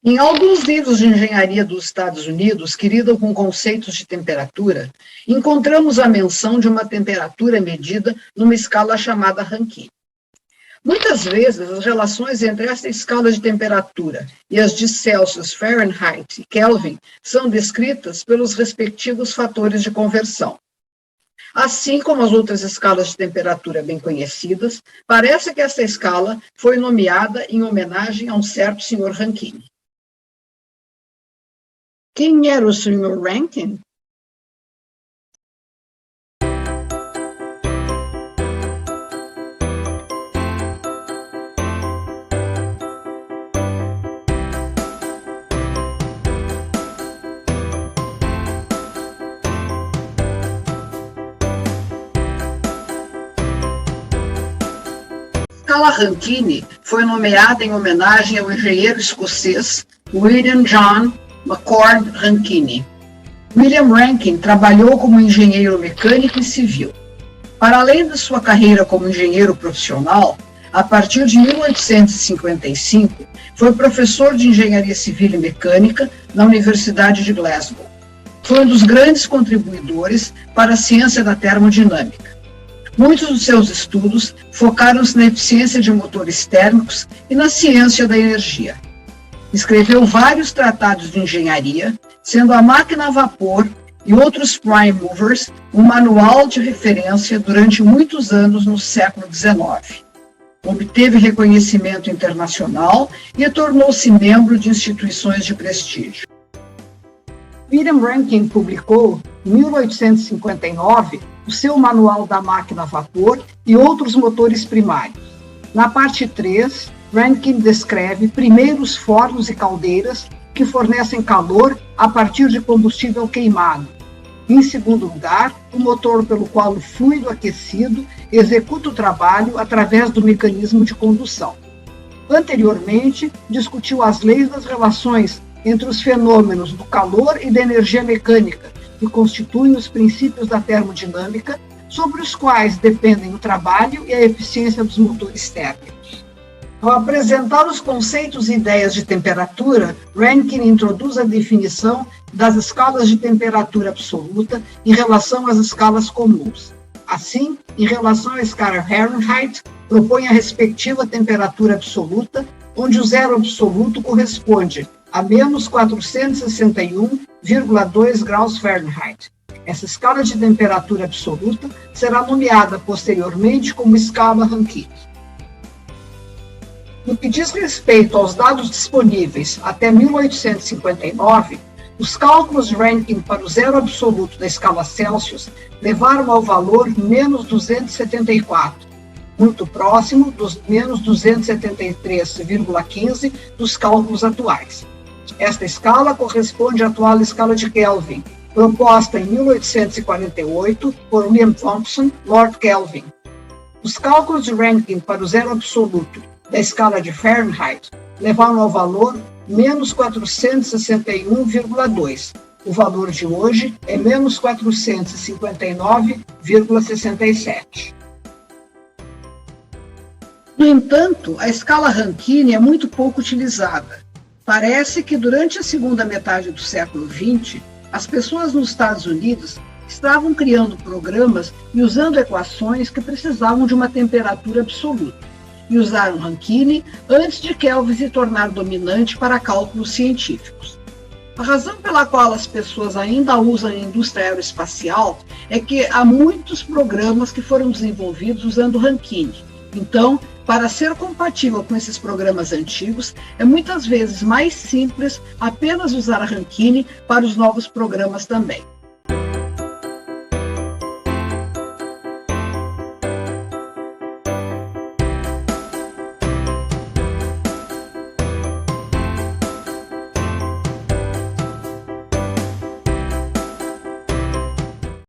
Em alguns livros de engenharia dos Estados Unidos que lidam com conceitos de temperatura, encontramos a menção de uma temperatura medida numa escala chamada Rankine. Muitas vezes, as relações entre essa escala de temperatura e as de Celsius, Fahrenheit e Kelvin são descritas pelos respectivos fatores de conversão. Assim como as outras escalas de temperatura bem conhecidas, parece que essa escala foi nomeada em homenagem a um certo Sr. Rankine. Quem era o Sr. Rankine? A escala Rankine foi nomeada em homenagem ao engenheiro escocês William John McCord Rankine. William Rankine trabalhou como engenheiro mecânico e civil. Para além de sua carreira como engenheiro profissional, a partir de 1855, foi professor de engenharia civil e mecânica na Universidade de Glasgow. Foi um dos grandes contribuidores para a ciência da termodinâmica. Muitos dos seus estudos focaram-se na eficiência de motores térmicos e na ciência da energia. Escreveu vários tratados de engenharia, sendo a máquina a vapor e outros prime movers um manual de referência durante muitos anos no século XIX. Obteve reconhecimento internacional e tornou-se membro de instituições de prestígio. William Rankine publicou, em 1859, o seu Manual da Máquina a Vapor e outros motores primários. Na parte 3, Rankine descreve primeiro os fornos e caldeiras que fornecem calor a partir de combustível queimado. Em segundo lugar, o motor pelo qual o fluido aquecido executa o trabalho através do mecanismo de condução. Anteriormente, discutiu as leis das relações entre os fenômenos do calor e da energia mecânica, que constituem os princípios da termodinâmica, sobre os quais dependem o trabalho e a eficiência dos motores térmicos. Ao apresentar os conceitos e ideias de temperatura, Rankine introduz a definição das escalas de temperatura absoluta em relação às escalas comuns. Assim, em relação à escala Fahrenheit, propõe a respectiva temperatura absoluta, onde o zero absoluto corresponde a menos 461,2 graus Fahrenheit. Essa escala de temperatura absoluta será nomeada posteriormente como escala Rankine. No que diz respeito aos dados disponíveis até 1859, os cálculos de Rankine para o zero absoluto da escala Celsius levaram ao valor menos 274, muito próximo dos menos 273,15 dos cálculos atuais. Esta escala corresponde à atual escala de Kelvin, proposta em 1848 por William Thomson, Lord Kelvin. Os cálculos de Rankine para o zero absoluto da escala de Fahrenheit levaram ao valor menos 461,2. O valor de hoje é menos 459,67. No entanto, a escala Rankine é muito pouco utilizada. Parece que durante a segunda metade do século XX, as pessoas nos Estados Unidos estavam criando programas e usando equações que precisavam de uma temperatura absoluta, e usaram Rankine antes de Kelvin se tornar dominante para cálculos científicos. A razão pela qual as pessoas ainda usam a indústria aeroespacial é que há muitos programas que foram desenvolvidos usando Rankine. Então, para ser compatível com esses programas antigos, é muitas vezes mais simples apenas usar a Rankine para os novos programas também.